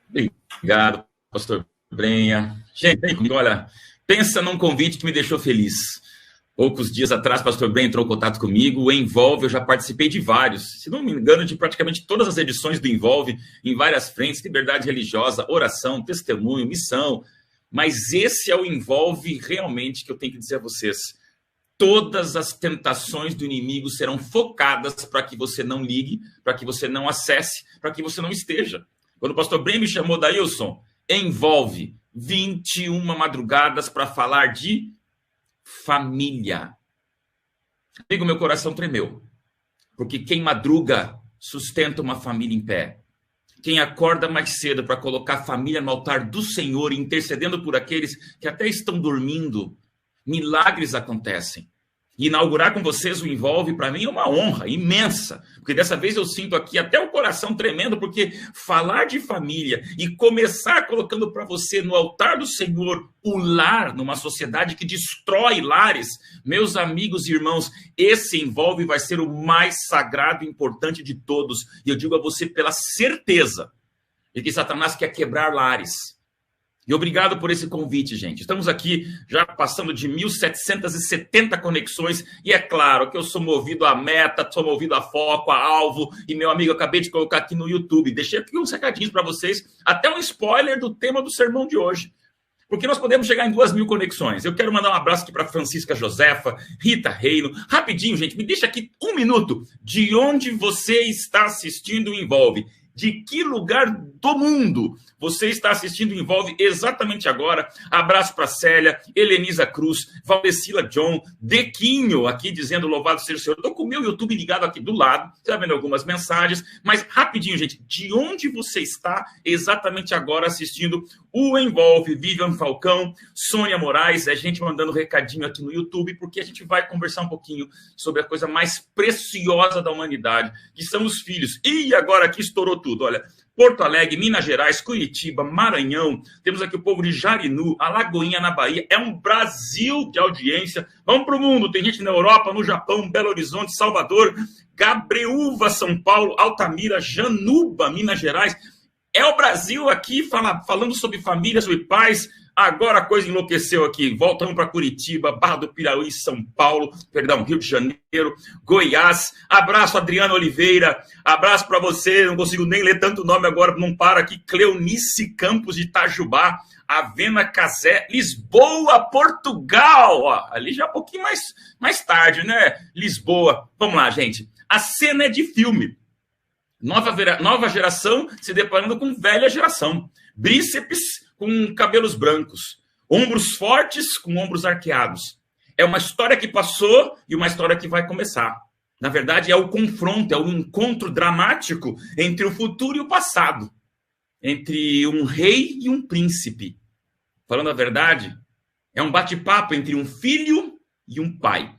Obrigado, pastor Brenha. Gente, vem comigo, olha, pensa num convite que me deixou feliz. Poucos dias atrás, pastor Brenha entrou em contato comigo, o Envolve, eu já participei de vários, se não me engano, de praticamente todas as edições do Envolve, em várias frentes, liberdade religiosa, oração, testemunho, missão, mas esse é o Envolve realmente que eu tenho que dizer a vocês. Todas as tentações do inimigo serão focadas para que você não ligue, para que você não acesse, para que você não esteja. Quando o pastor Brenha me chamou, Daílson, Envolve 21 madrugadas para falar de família. Amigo, meu coração tremeu, porque quem madruga sustenta uma família em pé. Quem acorda mais cedo para colocar a família no altar do Senhor, intercedendo por aqueles que até estão dormindo, milagres acontecem. E inaugurar com vocês o Envolve, para mim, é uma honra imensa, porque dessa vez eu sinto aqui até o coração tremendo, porque falar de família e começar colocando para você no altar do Senhor o lar, numa sociedade que destrói lares, meus amigos e irmãos, esse Envolve vai ser o mais sagrado e importante de todos. E eu digo a você pela certeza de que Satanás quer quebrar lares. E obrigado por esse convite, gente. Estamos aqui já passando de 1.770 conexões. E é claro que eu sou movido a meta, sou movido a foco, a alvo. E, meu amigo, eu acabei de colocar aqui no YouTube. Deixei aqui uns recadinhos para vocês. Até um spoiler do tema do sermão de hoje. Porque nós podemos chegar em 2.000 conexões. Eu quero mandar um abraço aqui para Francisca Josefa, Rita Reino. Rapidinho, gente, me deixa aqui um minuto. De onde você está assistindo o Envolve? De que lugar do mundo você está assistindo o Envolve exatamente agora? Abraço para Célia, Helenisa Cruz, Valdecila John, Dequinho aqui dizendo louvado seja o Senhor. Estou com o meu YouTube ligado aqui do lado, você está vendo algumas mensagens, mas rapidinho, gente, de onde você está exatamente agora assistindo o Envolve? Vivian Falcão, Sônia Moraes, é gente mandando recadinho aqui no YouTube, porque a gente vai conversar um pouquinho sobre a coisa mais preciosa da humanidade, que são os filhos. E agora aqui estourou tudo, olha, Porto Alegre, Minas Gerais, Curitiba, Maranhão, temos aqui o povo de Jarinu, Alagoinha na Bahia, é um Brasil de audiência, vamos para o mundo, tem gente na Europa, no Japão, Belo Horizonte, Salvador, Gabriúva, São Paulo, Altamira, Januba, Minas Gerais, é o Brasil aqui falando sobre família, sobre paz. Agora a coisa enlouqueceu aqui. Voltamos para Curitiba, Barra do Piraí, São Paulo, perdão, Rio de Janeiro, Goiás. Abraço, Adriana Oliveira. Abraço para você. Não consigo nem ler tanto nome agora, não para aqui. Cleonice Campos de Itajubá, Avena Casé, Lisboa, Portugal. Ó, ali já é um pouquinho mais tarde, né? Lisboa. Vamos lá, gente. A cena é de filme. Nova geração se deparando com velha geração. Bíceps com cabelos brancos. Ombros fortes com ombros arqueados. É uma história que passou e uma história que vai começar. Na verdade, é o confronto, é o encontro dramático entre o futuro e o passado. Entre um rei e um príncipe. Falando a verdade, é um bate-papo entre um filho e um pai.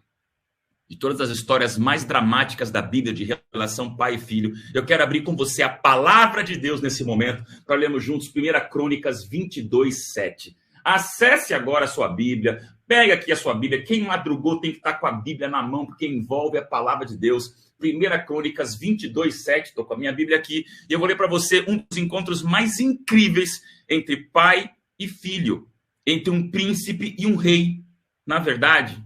De todas as histórias mais dramáticas da Bíblia de relação pai e filho, eu quero abrir com você a palavra de Deus nesse momento, para lermos juntos 1 Crônicas 22:7. Acesse agora a sua Bíblia, pega aqui a sua Bíblia, quem madrugou tem que estar com a Bíblia na mão, porque envolve a palavra de Deus. 1 Crônicas 22:7, estou com a minha Bíblia aqui, e eu vou ler para você um dos encontros mais incríveis entre pai e filho, entre um príncipe e um rei. Na verdade,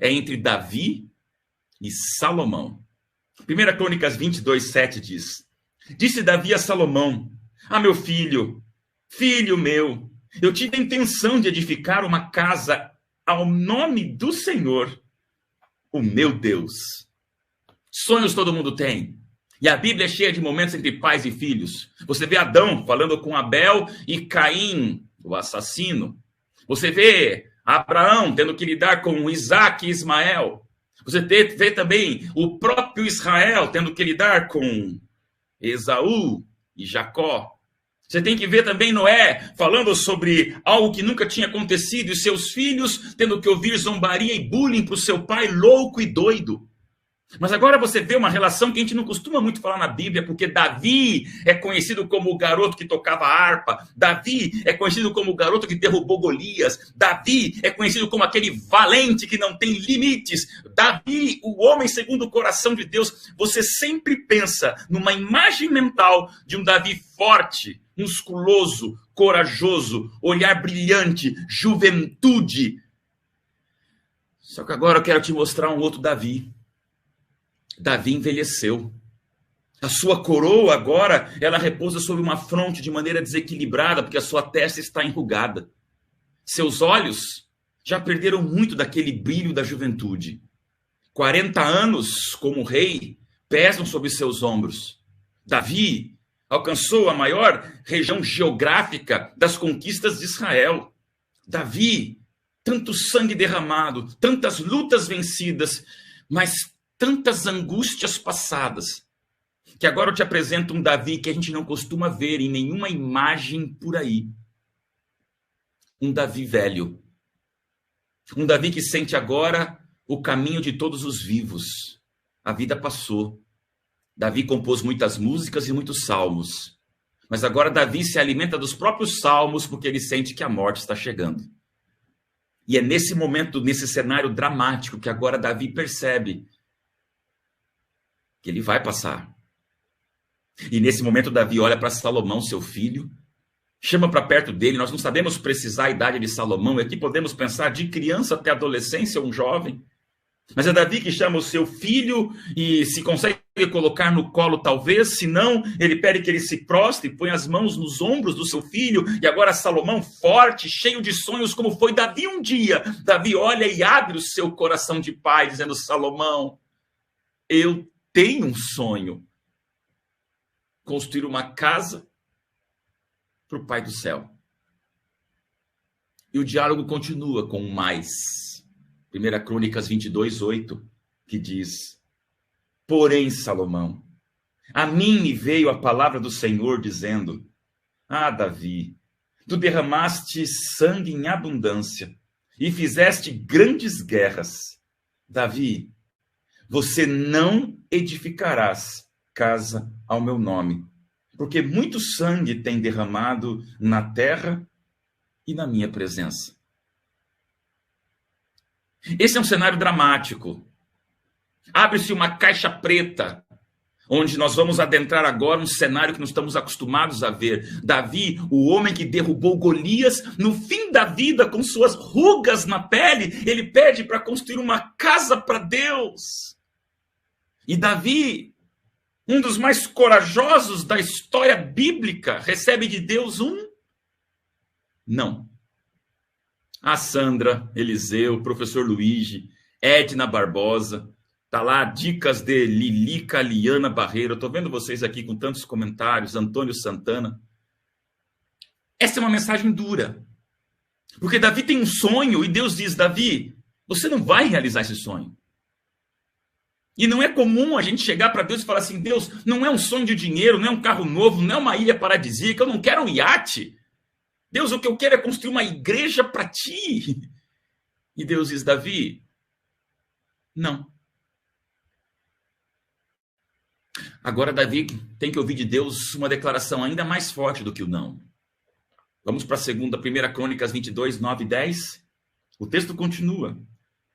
é entre Davi e Salomão. 1 Crônicas 22:7 diz: Disse Davi a Salomão: meu filho, filho meu, eu tive a intenção de edificar uma casa ao nome do Senhor, o meu Deus. Sonhos todo mundo tem. E a Bíblia é cheia de momentos entre pais e filhos. Você vê Adão falando com Abel e Caim, o assassino. Você vê Abraão tendo que lidar com Isaac e Ismael. Você vê também o próprio Israel tendo que lidar com Esaú e Jacó. Você tem que ver também Noé falando sobre algo que nunca tinha acontecido e seus filhos tendo que ouvir zombaria e bullying para o seu pai louco e doido. Mas agora você vê uma relação que a gente não costuma muito falar na Bíblia, porque Davi é conhecido como o garoto que tocava harpa, Davi é conhecido como o garoto que derrubou Golias, Davi é conhecido como aquele valente que não tem limites, Davi, o homem segundo o coração de Deus. Você sempre pensa numa imagem mental de um Davi forte, musculoso, corajoso, olhar brilhante, juventude. Só que agora eu quero te mostrar um outro Davi. Davi envelheceu. A sua coroa agora, ela repousa sobre uma fronte de maneira desequilibrada, porque a sua testa está enrugada. Seus olhos já perderam muito daquele brilho da juventude. 40 anos como rei pesam sobre seus ombros. Davi alcançou a maior região geográfica das conquistas de Israel. Davi, tanto sangue derramado, tantas lutas vencidas, mas tantas angústias passadas, que agora eu te apresento um Davi que a gente não costuma ver em nenhuma imagem por aí. Um Davi velho. Um Davi que sente agora o caminho de todos os vivos. A vida passou. Davi compôs muitas músicas e muitos salmos. Mas agora Davi se alimenta dos próprios salmos porque ele sente que a morte está chegando. E é nesse momento, nesse cenário dramático, que agora Davi percebe que ele vai passar. E nesse momento Davi olha para Salomão, seu filho, chama para perto dele. Nós não sabemos precisar a idade de Salomão, aqui podemos pensar de criança até adolescência, um jovem. Mas é Davi que chama o seu filho e se consegue colocar no colo talvez, se não, ele pede que ele se prostre, põe as mãos nos ombros do seu filho. E agora Salomão, forte, cheio de sonhos, como foi Davi um dia, Davi olha e abre o seu coração de pai, dizendo: Salomão, eu tenho um sonho, construir uma casa para o Pai do céu. E o diálogo continua com mais. 1 Crônicas 22:8, que diz: porém, Salomão, a mim me veio a palavra do Senhor dizendo: ah, Davi, tu derramaste sangue em abundância e fizeste grandes guerras. Davi, você não edificarás casa ao meu nome, porque muito sangue tem derramado na terra e na minha presença. Esse é um cenário dramático. Abre-se uma caixa preta, onde nós vamos adentrar agora um cenário que não estamos acostumados a ver. Davi, o homem que derrubou Golias, no fim da vida, com suas rugas na pele, ele pede para construir uma casa para Deus. E Davi, um dos mais corajosos da história bíblica, recebe de Deus um não. A Sandra, Eliseu, professor Luigi, Edna Barbosa, tá lá, dicas de Lilica Liana Barreiro. Eu tô vendo vocês aqui com tantos comentários, Antônio Santana. Essa é uma mensagem dura. Porque Davi tem um sonho e Deus diz: Davi, você não vai realizar esse sonho. E não é comum a gente chegar para Deus e falar assim: Deus, não é um sonho de dinheiro, não é um carro novo, não é uma ilha paradisíaca, eu não quero um iate. Deus, o que eu quero é construir uma igreja para ti. E Deus diz: Davi, não. Agora Davi tem que ouvir de Deus uma declaração ainda mais forte do que o não. Vamos para a 1 Crônicas 22, 9 e 10. O texto continua.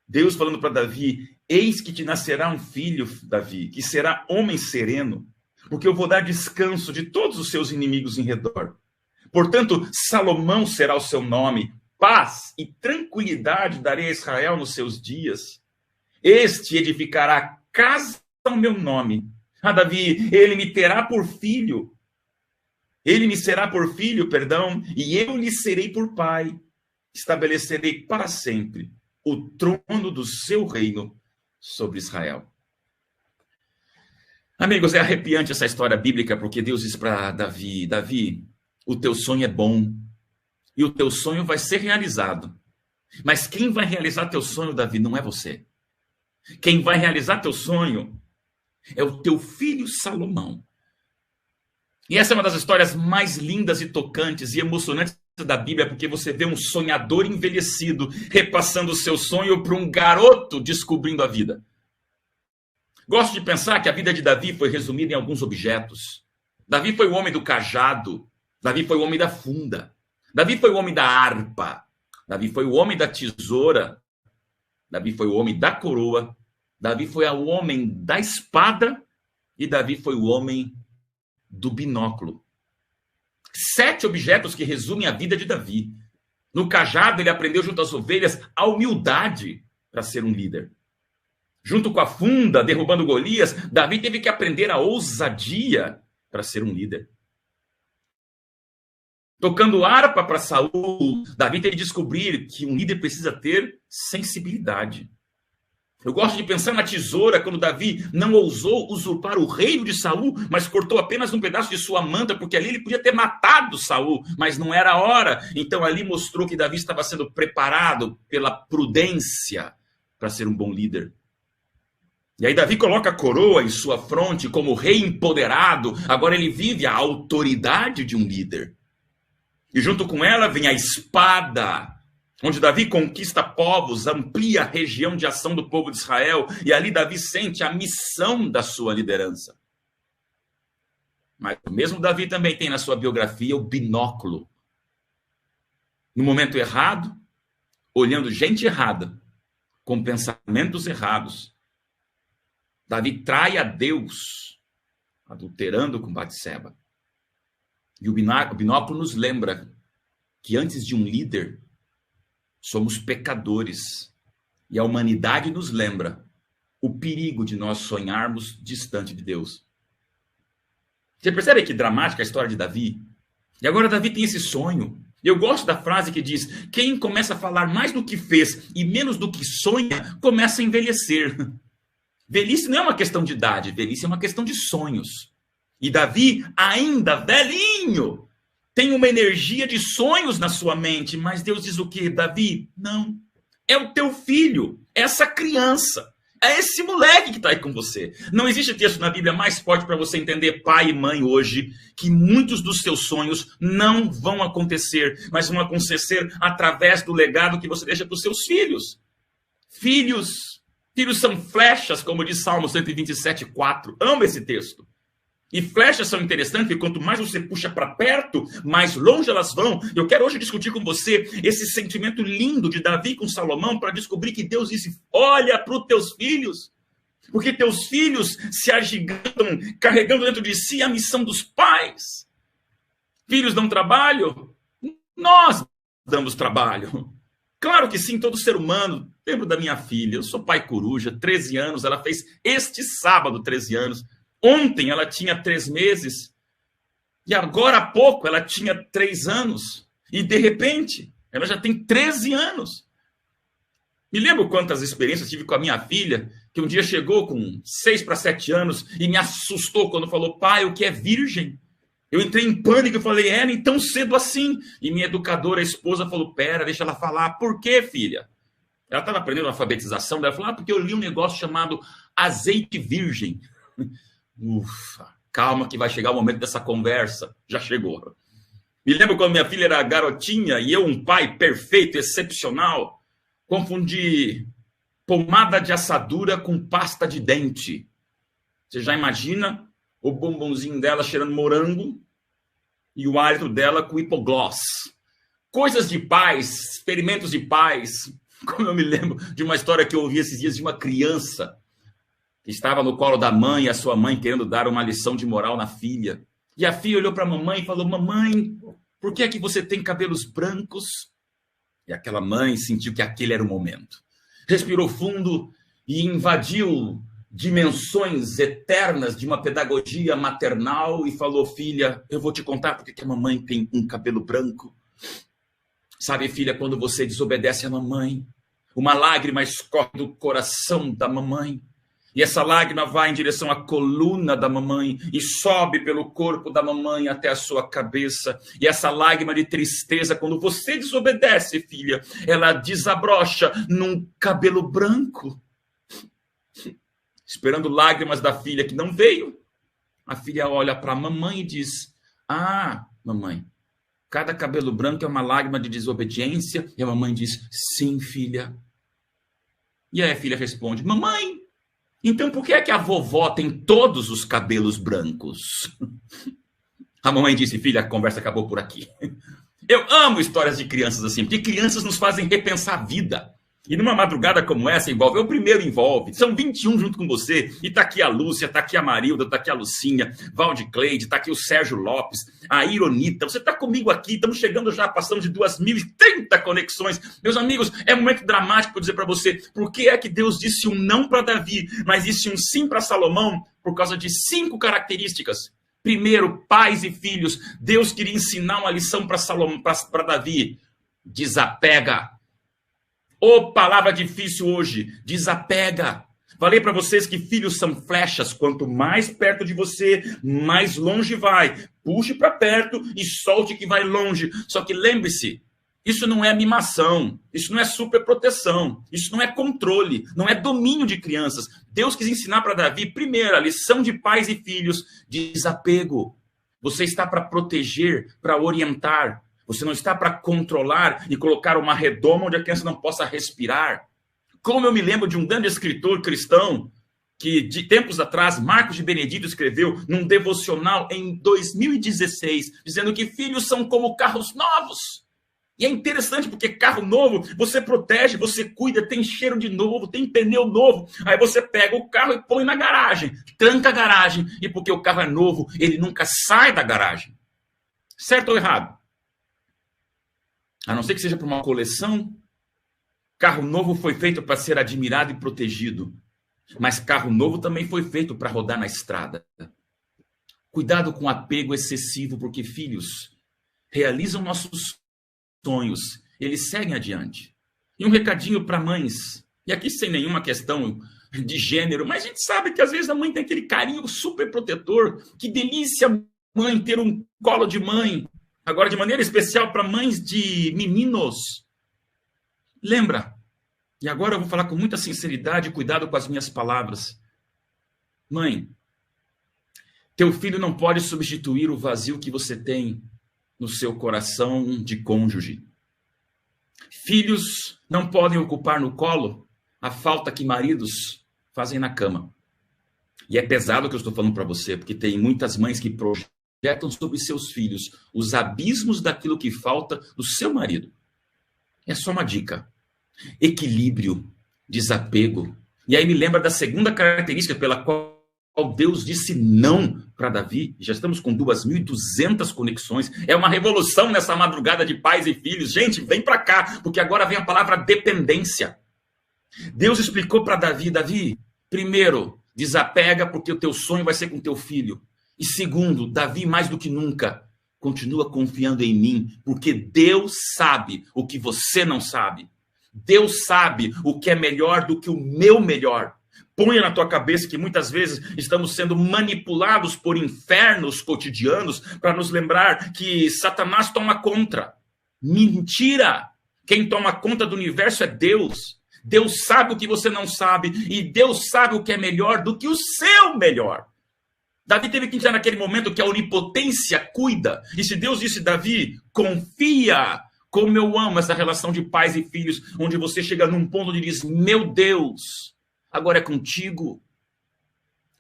Deus falando para Davi: eis que te nascerá um filho, Davi, que será homem sereno, porque eu vou dar descanso de todos os seus inimigos em redor. Portanto, Salomão será o seu nome, paz e tranquilidade darei a Israel nos seus dias. Este edificará casa ao meu nome. Ah, Davi, ele me terá por filho. Ele me será por filho, e eu lhe serei por pai. Estabelecerei para sempre o trono do seu reino sobre Israel. Amigos, é arrepiante essa história bíblica, porque Deus diz para Davi: Davi, o teu sonho é bom, e o teu sonho vai ser realizado. Mas quem vai realizar teu sonho, Davi, não é você. Quem vai realizar teu sonho é o teu filho Salomão. E essa é uma das histórias mais lindas e tocantes e emocionantes da Bíblia, porque você vê um sonhador envelhecido repassando o seu sonho para um garoto descobrindo a vida. Gosto de pensar que a vida de Davi foi resumida em alguns objetos. Davi foi o homem do cajado. Davi foi o homem da funda. Davi foi o homem da harpa. Davi foi o homem da tesoura. Davi foi o homem da coroa. Davi foi o homem da espada. E Davi foi o homem do binóculo. 7 objetos que resumem a vida de Davi. No cajado, ele aprendeu junto às ovelhas a humildade para ser um líder. Junto com a funda, derrubando Golias, Davi teve que aprender a ousadia para ser um líder. Tocando harpa para Saul, Davi teve que descobrir que um líder precisa ter sensibilidade. Eu gosto de pensar na tesoura, quando Davi não ousou usurpar o reino de Saul, mas cortou apenas um pedaço de sua manta, porque ali ele podia ter matado Saul, mas não era a hora. Então ali mostrou que Davi estava sendo preparado pela prudência para ser um bom líder. E aí Davi coloca a coroa em sua fronte como rei empoderado. Agora ele vive a autoridade de um líder. E junto com ela vem a espada, onde Davi conquista povos, amplia a região de ação do povo de Israel. E ali Davi sente a missão da sua liderança. Mas o mesmo Davi também tem na sua biografia o binóculo. No momento errado, olhando gente errada, com pensamentos errados, Davi trai a Deus, adulterando com Batseba. E o binóculo nos lembra que antes de um líder, somos pecadores. E a humanidade nos lembra o perigo de nós sonharmos distante de Deus. Você percebe que dramática a história de Davi? E agora Davi tem esse sonho. Eu gosto da frase que diz: quem começa a falar mais do que fez e menos do que sonha, começa a envelhecer. Velhice não é uma questão de idade, velhice é uma questão de sonhos. E Davi, ainda velhinho, tem uma energia de sonhos na sua mente, mas Deus diz o quê? Davi, não. É o teu filho, é essa criança, é esse moleque que está aí com você. Não existe texto na Bíblia mais forte para você entender, pai e mãe, hoje, que muitos dos seus sonhos não vão acontecer, mas vão acontecer através do legado que você deixa para os seus filhos. Filhos são flechas, como diz Salmo 127:4. Amo esse texto. E flechas são interessantes, porque quanto mais você puxa para perto, mais longe elas vão. Eu quero hoje discutir com você esse sentimento lindo de Davi com Salomão, para descobrir que Deus disse: olha para os teus filhos, porque teus filhos se agigantam, carregando dentro de si a missão dos pais. Filhos dão trabalho? Nós damos trabalho. Claro que sim, todo ser humano. Lembro da minha filha, eu sou pai coruja, 13 anos, ela fez este sábado 13 anos. Ontem ela tinha 3 meses. E agora há pouco ela tinha 3 anos. E de repente, ela já tem 13 anos. Me lembro quantas experiências tive com a minha filha, que um dia chegou com 6 para 7 anos e me assustou quando falou: pai, o que é virgem? Eu entrei em pânico e falei: é, nem tão cedo assim. E minha educadora, a esposa, falou: pera, deixa ela falar. Por quê, filha? Ela estava aprendendo a alfabetização, ela falou: porque eu li um negócio chamado azeite virgem. Ufa, calma que vai chegar o momento dessa conversa. Já chegou. Me lembro quando minha filha era garotinha e eu, um pai perfeito, excepcional, confundi pomada de assadura com pasta de dente. Você já imagina o bombonzinho dela cheirando morango e o hálito dela com hipogloss. Coisas de pais, experimentos de pais. Como eu me lembro de uma história que eu ouvi esses dias de uma criança que estava no colo da mãe e a sua mãe querendo dar uma lição de moral na filha. E a filha olhou para a mamãe e falou: mamãe, por que é que você tem cabelos brancos? E aquela mãe sentiu que aquele era o momento. Respirou fundo e invadiu dimensões eternas de uma pedagogia maternal e falou: filha, eu vou te contar porque que a mamãe tem um cabelo branco. Sabe, filha, quando você desobedece a mamãe, uma lágrima escorre do coração da mamãe. E essa lágrima vai em direção à coluna da mamãe e sobe pelo corpo da mamãe até a sua cabeça. E essa lágrima de tristeza, quando você desobedece, filha, ela desabrocha num cabelo branco. Esperando lágrimas da filha que não veio, a filha olha para a mamãe e diz: ah, mamãe, cada cabelo branco é uma lágrima de desobediência. E a mamãe diz: sim, filha. E aí a filha responde: mamãe, Então por que é que a vovó tem todos os cabelos brancos? A mamãe disse, filha, a conversa acabou por aqui. Eu amo histórias de crianças assim, porque crianças nos fazem repensar a vida. E numa madrugada como essa, envolve, o primeiro envolve, são 21 junto com você, e tá aqui a Lúcia, tá aqui a Marilda, tá aqui a Lucinha, Valde Cleide, tá aqui o Sérgio Lopes, a Ironita, você tá comigo aqui, estamos chegando já, passamos de 2.030 conexões. Meus amigos, é um momento dramático para dizer para você, por que é que Deus disse um não para Davi, mas disse um sim para Salomão, por causa de 5 características. Primeiro, pais e filhos, Deus queria ensinar uma lição para Salomão, para Davi, desapega. Ô, palavra difícil hoje, desapega. Falei para vocês que filhos são flechas, quanto mais perto de você, mais longe vai. Puxe para perto e solte que vai longe. Só que lembre-se, isso não é mimação, isso não é superproteção, isso não é controle, não é domínio de crianças. Deus quis ensinar para Davi, primeiro, a lição de pais e filhos, desapego. Você está para proteger, para orientar. Você não está para controlar e colocar uma redoma onde a criança não possa respirar. Como eu me lembro de um grande escritor cristão que, de tempos atrás, Marcos de Benedito escreveu num devocional em 2016, dizendo que filhos são como carros novos. E é interessante porque carro novo, você protege, você cuida, tem cheiro de novo, tem pneu novo. Aí você pega o carro e põe na garagem, tranca a garagem. E porque o carro é novo, ele nunca sai da garagem. Certo ou errado? A não ser que seja para uma coleção, carro novo foi feito para ser admirado e protegido. Mas carro novo também foi feito para rodar na estrada. Cuidado com apego excessivo, porque filhos realizam nossos sonhos, eles seguem adiante. E um recadinho para mães, e aqui sem nenhuma questão de gênero, mas a gente sabe que às vezes a mãe tem aquele carinho super protetor, que delícia mãe ter um colo de mãe. Agora, de maneira especial para mães de meninos. Lembra, e agora eu vou falar com muita sinceridade e cuidado com as minhas palavras. Mãe, teu filho não pode substituir o vazio que você tem no seu coração de cônjuge. Filhos não podem ocupar no colo a falta que maridos fazem na cama. E é pesado o que eu estou falando para você, porque tem muitas mães que projetam sobre seus filhos os abismos daquilo que falta do seu marido. É só uma dica. Equilíbrio, desapego. E aí me lembra da segunda característica pela qual Deus disse não para Davi. Já estamos com 2.200 conexões. É uma revolução nessa madrugada de pais e filhos. Gente, vem para cá, porque agora vem a palavra dependência. Deus explicou para Davi, Davi, primeiro, desapega porque o teu sonho vai ser com teu filho. E segundo, Davi, mais do que nunca, continua confiando em mim, porque Deus sabe o que você não sabe. Deus sabe o que é melhor do que o meu melhor. Ponha na tua cabeça que muitas vezes estamos sendo manipulados por infernos cotidianos para nos lembrar que Satanás toma conta. Mentira! Quem toma conta do universo é Deus. Deus sabe o que você não sabe e Deus sabe o que é melhor do que o seu melhor. Davi teve que entender naquele momento que a onipotência cuida. E se Deus disse, Davi, confia, como eu amo essa relação de pais e filhos, onde você chega num ponto onde diz, meu Deus, agora é contigo.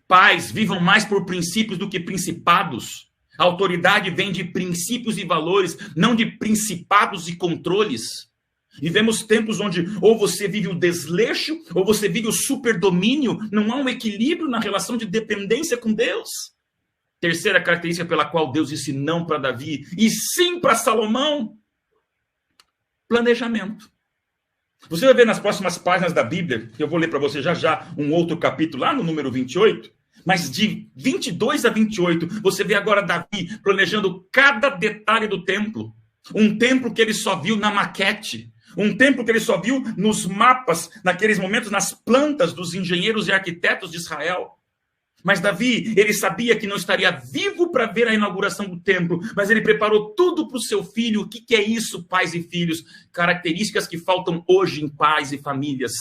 Pais, vivam mais por princípios do que principados. A autoridade vem de princípios e valores, não de principados e controles. Vivemos tempos onde ou você vive o desleixo, ou você vive o superdomínio. Não há um equilíbrio na relação de dependência com Deus. Terceira característica pela qual Deus disse não para Davi e sim para Salomão. Planejamento. Você vai ver nas próximas páginas da Bíblia, que eu vou ler para você já já um outro capítulo, lá no número 28, mas de 22 a 28, você vê agora Davi planejando cada detalhe do templo. Um templo que ele só viu na maquete. Um templo que ele só viu nos mapas, naqueles momentos, nas plantas dos engenheiros e arquitetos de Israel. Mas Davi, ele sabia que não estaria vivo para ver a inauguração do templo, mas ele preparou tudo para o seu filho. O que é isso, pais e filhos? Características que faltam hoje em pais e famílias.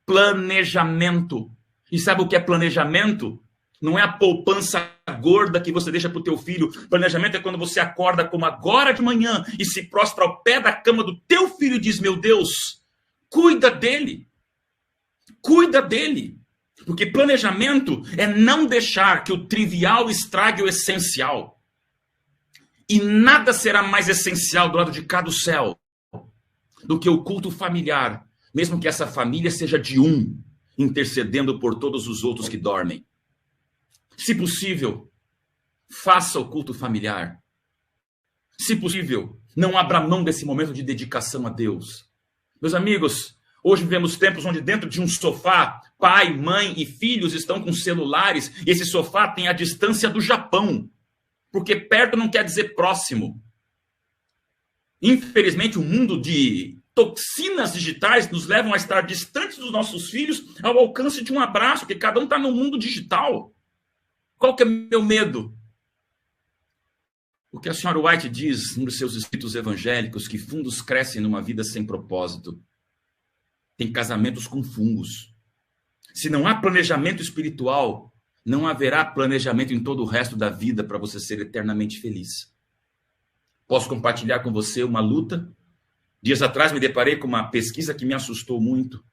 Planejamento. E sabe o que é planejamento? Não é a poupança gorda que você deixa para o teu filho. Planejamento é quando você acorda como agora de manhã e se prostra ao pé da cama do teu filho e diz, meu Deus, cuida dele. Cuida dele. Porque planejamento é não deixar que o trivial estrague o essencial. E nada será mais essencial do lado de cá do céu do que o culto familiar, mesmo que essa família seja de um, intercedendo por todos os outros que dormem. Se possível, faça o culto familiar. Se possível, não abra mão desse momento de dedicação a Deus. Meus amigos, hoje vivemos tempos onde dentro de um sofá, pai, mãe e filhos estão com celulares, e esse sofá tem a distância do Japão, porque perto não quer dizer próximo. Infelizmente, o mundo de toxinas digitais nos levam a estar distantes dos nossos filhos ao alcance de um abraço, porque cada um está no mundo digital. Qual que é meu medo? O que a senhora White diz nos seus escritos evangélicos, que fundos crescem numa vida sem propósito. Tem casamentos com fungos. Se não há planejamento espiritual, não haverá planejamento em todo o resto da vida para você ser eternamente feliz. Posso compartilhar com você uma luta? Dias atrás me deparei com uma pesquisa que me assustou muito.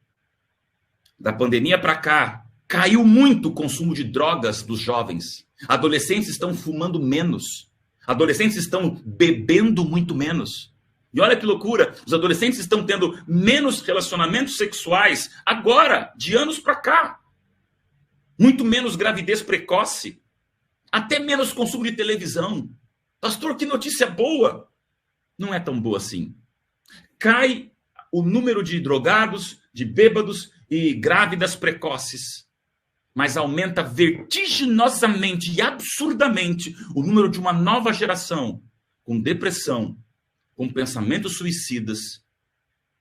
Da pandemia para cá, caiu muito o consumo de drogas dos jovens. Adolescentes estão fumando menos. Adolescentes estão bebendo muito menos. E olha que loucura, os adolescentes estão tendo menos relacionamentos sexuais agora, de anos para cá. Muito menos gravidez precoce. Até menos consumo de televisão. Pastor, que notícia boa! Não é tão boa assim. Cai o número de drogados, de bêbados e grávidas precoces. Mas aumenta vertiginosamente e absurdamente o número de uma nova geração com depressão, com pensamentos suicidas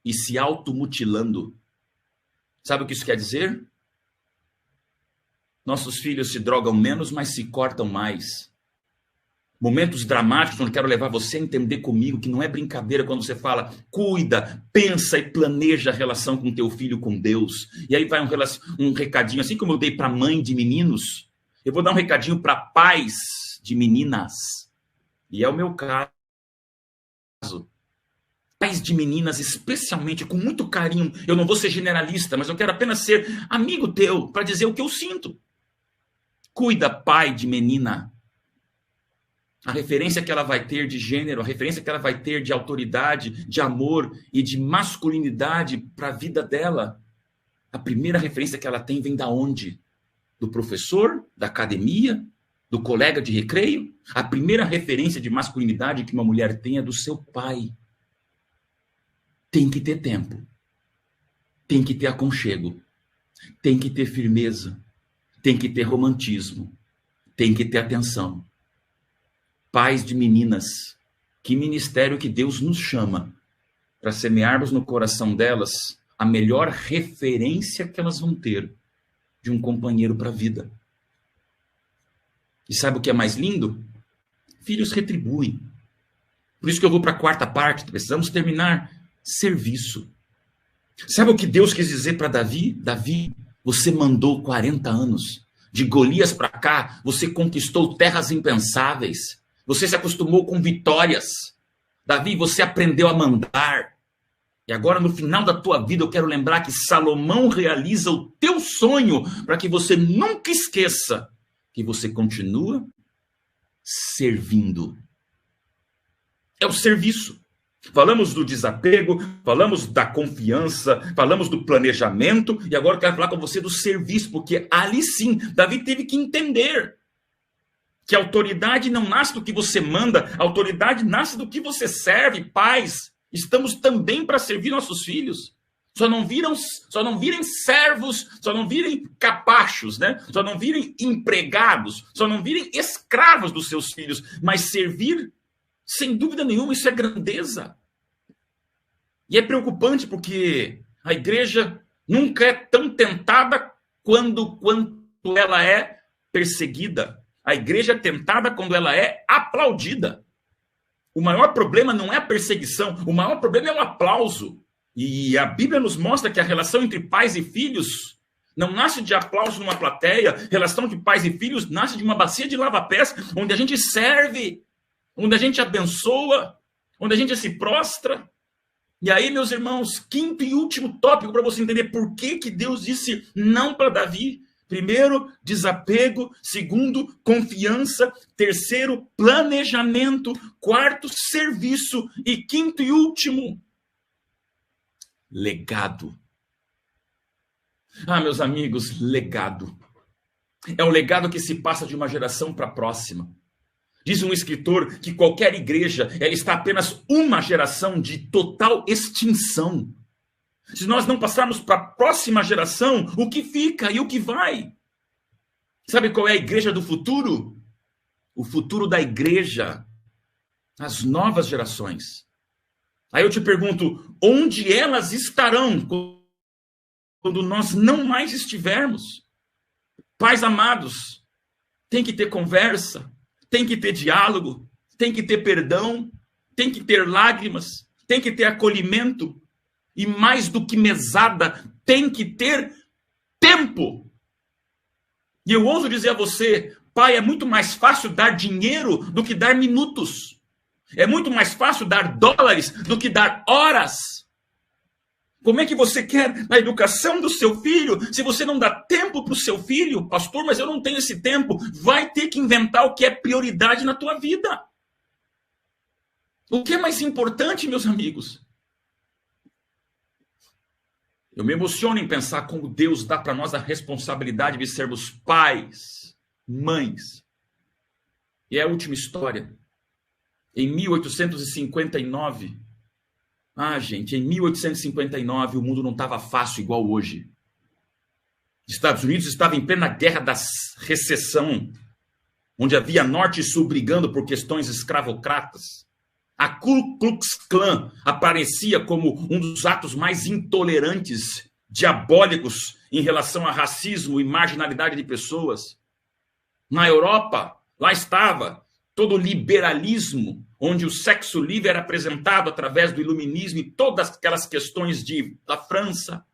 e se automutilando. Sabe o que isso quer dizer? Nossos filhos se drogam menos, mas se cortam mais. Momentos dramáticos onde quero levar você a entender comigo que não é brincadeira quando você fala, cuida, pensa e planeja a relação com teu filho com Deus. E aí vai um recadinho, assim como eu dei para mãe de meninos, eu vou dar um recadinho para pais de meninas. E é o meu caso. Pais de meninas, especialmente, com muito carinho. Eu não vou ser generalista, mas eu quero apenas ser amigo teu para dizer o que eu sinto. Cuida, pai de menina. A referência que ela vai ter de gênero, a referência que ela vai ter de autoridade, de amor e de masculinidade para a vida dela. A primeira referência que ela tem vem da onde? Do professor, da academia, do colega de recreio? A primeira referência de masculinidade que uma mulher tem é do seu pai. Tem que ter tempo. Tem que ter aconchego. Tem que ter firmeza. Tem que ter romantismo. Tem que ter atenção. Pais de meninas, que ministério que Deus nos chama para semearmos no coração delas a melhor referência que elas vão ter de um companheiro para a vida. E sabe o que é mais lindo? Filhos retribuem. Por isso que eu vou para a quarta parte, precisamos terminar. Serviço. Sabe o que Deus quis dizer para Davi? Davi, você mandou 40 anos. De Golias para cá, você conquistou terras impensáveis. Você se acostumou com vitórias. Davi, você aprendeu a mandar. E agora, no final da tua vida, eu quero lembrar que Salomão realiza o teu sonho para que você nunca esqueça que você continua servindo. É o serviço. Falamos do desapego, falamos da confiança, falamos do planejamento, e agora eu quero falar com você do serviço, porque ali sim, Davi teve que entender que a autoridade não nasce do que você manda, a autoridade nasce do que você serve. Pais, estamos também para servir nossos filhos. Só não virem servos, só não virem capachos, né? Só não virem empregados, só não virem escravos dos seus filhos, mas servir, sem dúvida nenhuma, isso é grandeza. E é preocupante porque a igreja nunca é tão tentada quanto ela é perseguida. A igreja é tentada quando ela é aplaudida. O maior problema não é a perseguição, o maior problema é o aplauso. E a Bíblia nos mostra que a relação entre pais e filhos não nasce de aplauso numa plateia, relação de pais e filhos nasce de uma bacia de lava-pés, onde a gente serve, onde a gente abençoa, onde a gente se prostra. E aí, meus irmãos, quinto e último tópico para você entender por que Deus disse não para Davi. Primeiro, desapego. Segundo, confiança. Terceiro, planejamento. Quarto, serviço. E quinto e último, legado. Ah, meus amigos, legado. É um legado que se passa de uma geração para a próxima. Diz um escritor que qualquer igreja, ela está apenas uma geração de total extinção. Se nós não passarmos para a próxima geração, o que fica e o que vai? Sabe qual é a igreja do futuro? O futuro da igreja, as novas gerações. Aí eu te pergunto, onde elas estarão quando nós não mais estivermos? Pais amados, tem que ter conversa, tem que ter diálogo, tem que ter perdão, tem que ter lágrimas, tem que ter acolhimento. E mais do que mesada, tem que ter tempo. E eu ouso dizer a você, pai, é muito mais fácil dar dinheiro do que dar minutos. É muito mais fácil dar dólares do que dar horas. Como é que você quer na educação do seu filho, se você não dá tempo para o seu filho? Pastor, mas eu não tenho esse tempo. Vai ter que inventar o que é prioridade na tua vida. O que é mais importante, meus amigos? Eu me emociono em pensar como Deus dá para nós a responsabilidade de sermos pais, mães. E é a última história. Em 1859, gente, em 1859 o mundo não estava fácil igual hoje. Os Estados Unidos estavam em plena guerra da recessão, onde havia norte e sul brigando por questões escravocratas. A Ku Klux Klan aparecia como um dos atos mais intolerantes, diabólicos em relação a racismo e marginalidade de pessoas. Na Europa, lá estava todo o liberalismo, onde o sexo livre era apresentado através do iluminismo e todas aquelas questões da França.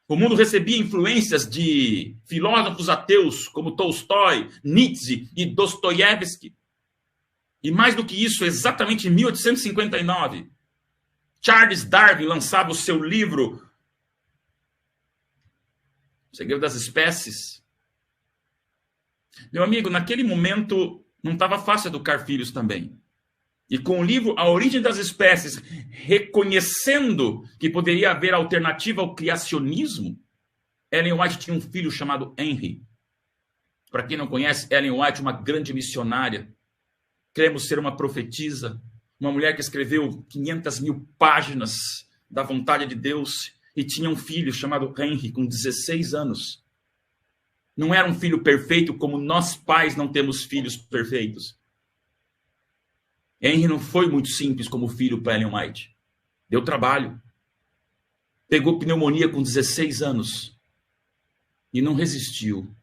O mundo recebia influências de filósofos ateus como Tolstói, Nietzsche e Dostoiévski. E mais do que isso, exatamente em 1859, Charles Darwin lançava o seu livro O Segredo das Espécies. Meu amigo, naquele momento não estava fácil educar filhos também. E com o livro A Origem das Espécies, reconhecendo que poderia haver alternativa ao criacionismo, Ellen White tinha um filho chamado Henry. Para quem não conhece, Ellen White, uma grande missionária. Queremos ser uma profetisa, uma mulher que escreveu 500.000 páginas da vontade de Deus e tinha um filho chamado Henry, com 16 anos. Não era um filho perfeito como nós pais não temos filhos perfeitos. Henry não foi muito simples como filho para Ellen White. Deu trabalho. Pegou pneumonia com 16 anos e não resistiu.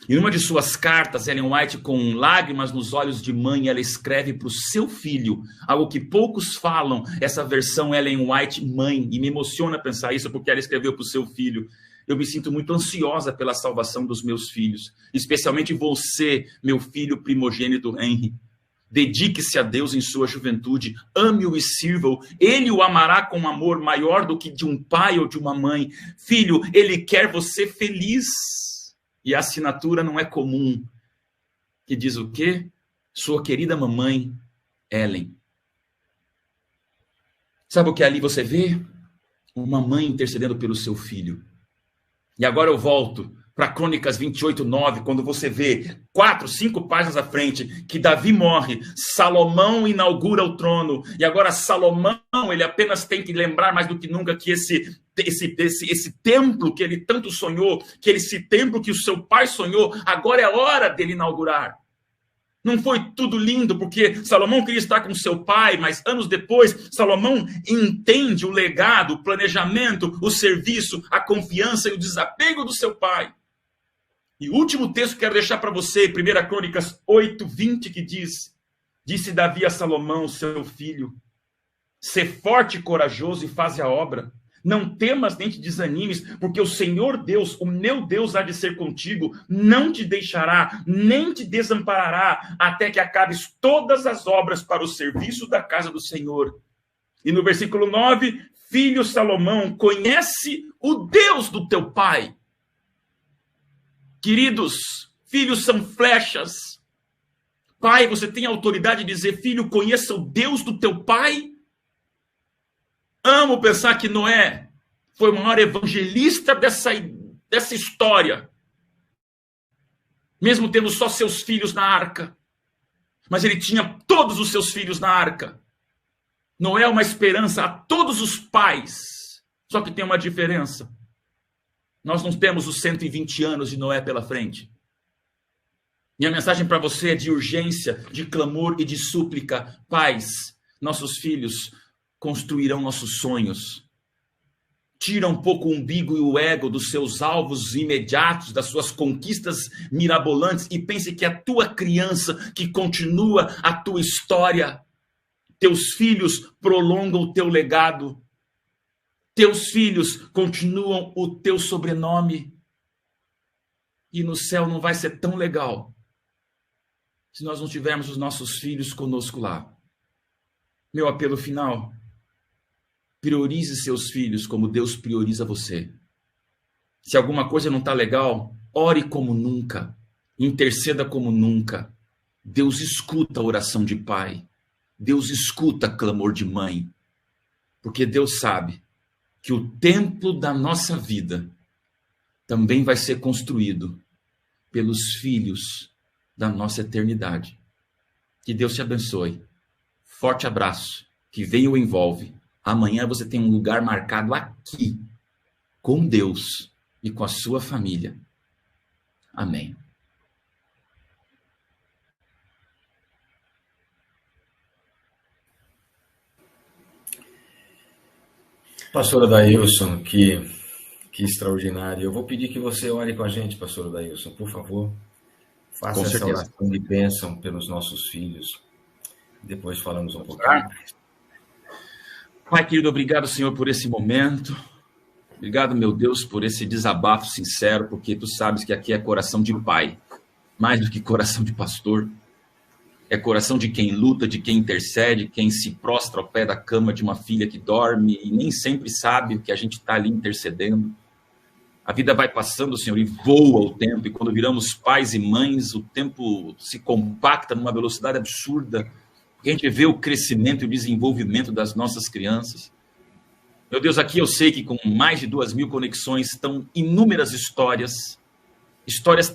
Em uma de suas cartas, Ellen White, com lágrimas nos olhos de mãe, ela escreve para o seu filho, algo que poucos falam, essa versão Ellen White mãe, e me emociona pensar isso porque ela escreveu para o seu filho. Eu me sinto muito ansiosa pela salvação dos meus filhos, especialmente você, meu filho primogênito Henry. Dedique-se a Deus em sua juventude, ame-o e sirva-o. Ele o amará com um amor maior do que de um pai ou de uma mãe. Filho, ele quer você feliz. E a assinatura não é comum, que diz o quê? Sua querida mamãe, Ellen. Sabe o que ali você vê? Uma mãe intercedendo pelo seu filho. E agora eu volto para Crônicas 28:9, quando você vê 4, 5 páginas à frente, que Davi morre, Salomão inaugura o trono, e agora Salomão, ele apenas tem que lembrar mais do que nunca que esse templo que ele tanto sonhou, que esse templo que o seu pai sonhou, agora é a hora dele inaugurar. Não foi tudo lindo, porque Salomão queria estar com seu pai, mas anos depois, Salomão entende o legado, o planejamento, o serviço, a confiança e o desapego do seu pai. E o último texto que quero deixar para você, 1 Crônicas 8:20, que diz: Disse Davi a Salomão, seu filho, sê forte e corajoso e faze a obra. Não temas nem te desanimes, porque o Senhor Deus, o meu Deus, há de ser contigo, não te deixará, nem te desamparará, até que acabes todas as obras para o serviço da casa do Senhor. E no versículo 9, filho Salomão, conhece o Deus do teu pai. Queridos, filhos são flechas. Pai, você tem autoridade de dizer, filho, conheça o Deus do teu pai? Amo pensar que Noé foi o maior evangelista dessa história. Mesmo tendo só seus filhos na arca. Mas ele tinha todos os seus filhos na arca. Noé é uma esperança a todos os pais. Só que tem uma diferença. Nós não temos os 120 anos de Noé pela frente. Minha mensagem para você é de urgência, de clamor e de súplica. Pais, nossos filhos construirão nossos sonhos. Tira um pouco o umbigo e o ego dos seus alvos imediatos, das suas conquistas mirabolantes e pense que a tua criança que continua a tua história, teus filhos prolongam o teu legado, teus filhos continuam o teu sobrenome. E no céu não vai ser tão legal se nós não tivermos os nossos filhos conosco lá. Meu apelo final: priorize seus filhos como Deus prioriza você. Se alguma coisa não está legal, ore como nunca, interceda como nunca. Deus escuta a oração de pai, Deus escuta clamor de mãe, porque Deus sabe que o templo da nossa vida também vai ser construído pelos filhos da nossa eternidade. Que Deus te abençoe. Forte abraço, que vem o envolve. Amanhã você tem um lugar marcado aqui, com Deus e com a sua família. Amém. Pastor Adailson, que extraordinário. Eu vou pedir que você ore com a gente, pastor Adailson, por favor. Faça essa oração de bênção pelos nossos filhos. Depois falamos um pouquinho mais. Pai querido, obrigado, Senhor, por esse momento. Obrigado, meu Deus, por esse desabafo sincero, porque tu sabes que aqui é coração de pai, mais do que coração de pastor. É coração de quem luta, de quem intercede, quem se prostra ao pé da cama de uma filha que dorme e nem sempre sabe que a gente está ali intercedendo. A vida vai passando, Senhor, e voa o tempo, e quando viramos pais e mães, o tempo se compacta numa velocidade absurda, porque a gente vê o crescimento e o desenvolvimento das nossas crianças. Meu Deus, aqui eu sei que com mais de 2.000 conexões estão inúmeras histórias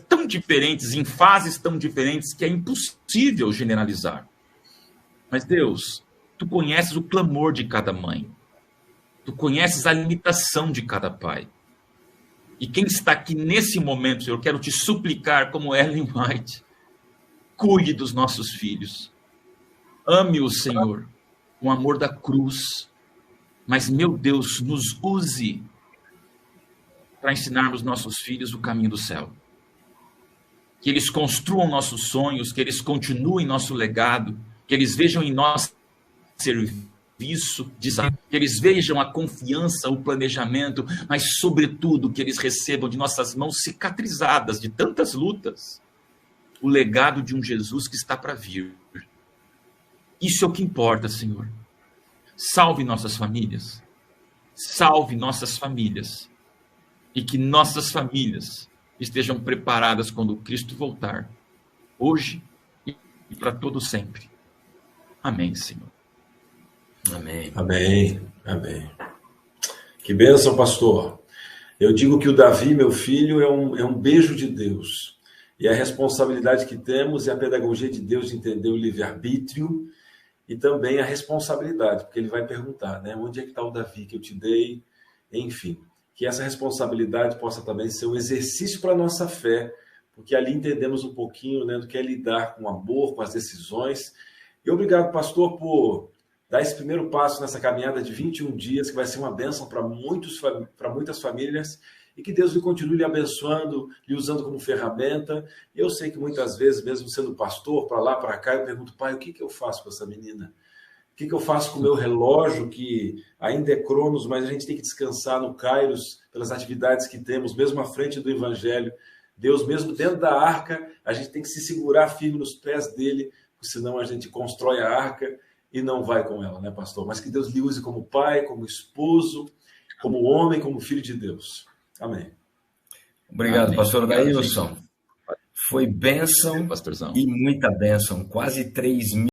tão diferentes, em fases tão diferentes, que é impossível generalizar. Mas Deus, tu conheces o clamor de cada mãe, tu conheces a limitação de cada pai. E quem está aqui nesse momento, Senhor, eu quero te suplicar, como Ellen White, cuide dos nossos filhos. Ame-os, Senhor, com o amor da cruz. Mas, meu Deus, nos use para ensinarmos nossos filhos o caminho do céu. Que eles construam nossos sonhos, que eles continuem nosso legado, que eles vejam em nós serviço, que eles vejam a confiança, o planejamento, mas, sobretudo, que eles recebam de nossas mãos cicatrizadas de tantas lutas, o legado de um Jesus que está para vir. Isso é o que importa, Senhor. Salve nossas famílias. Salve nossas famílias. E que nossas famílias estejam preparadas quando Cristo voltar, hoje e para todo sempre. Amém, Senhor. Amém. Amém. Amém. Que bênção, pastor. Eu digo que o Davi, meu filho, é um beijo de Deus. E a responsabilidade que temos e a pedagogia de Deus de entender o livre-arbítrio e também a responsabilidade, porque ele vai perguntar, né? Onde é que está o Davi que eu te dei? Enfim, que essa responsabilidade possa também ser um exercício para a nossa fé, porque ali entendemos um pouquinho, né, do que é lidar com o amor, com as decisões. E obrigado, pastor, por dar esse primeiro passo nessa caminhada de 21 dias, que vai ser uma bênção para muitas famílias, e que Deus lhe continue lhe abençoando, lhe usando como ferramenta. Eu sei que muitas vezes, mesmo sendo pastor, para lá, para cá, eu pergunto, pai, o que eu faço com essa menina? O que eu faço com o meu relógio, que ainda é Cronos, mas a gente tem que descansar no Kairos, pelas atividades que temos, mesmo à frente do Evangelho. Deus, mesmo dentro da arca, a gente tem que se segurar firme nos pés dele, senão a gente constrói a arca e não vai com ela, né, pastor? Mas que Deus lhe use como pai, como esposo, como homem, como filho de Deus. Amém. Obrigado, pastor Adailson. Foi bênção pastorzão. e muita bênção. Quase 3.000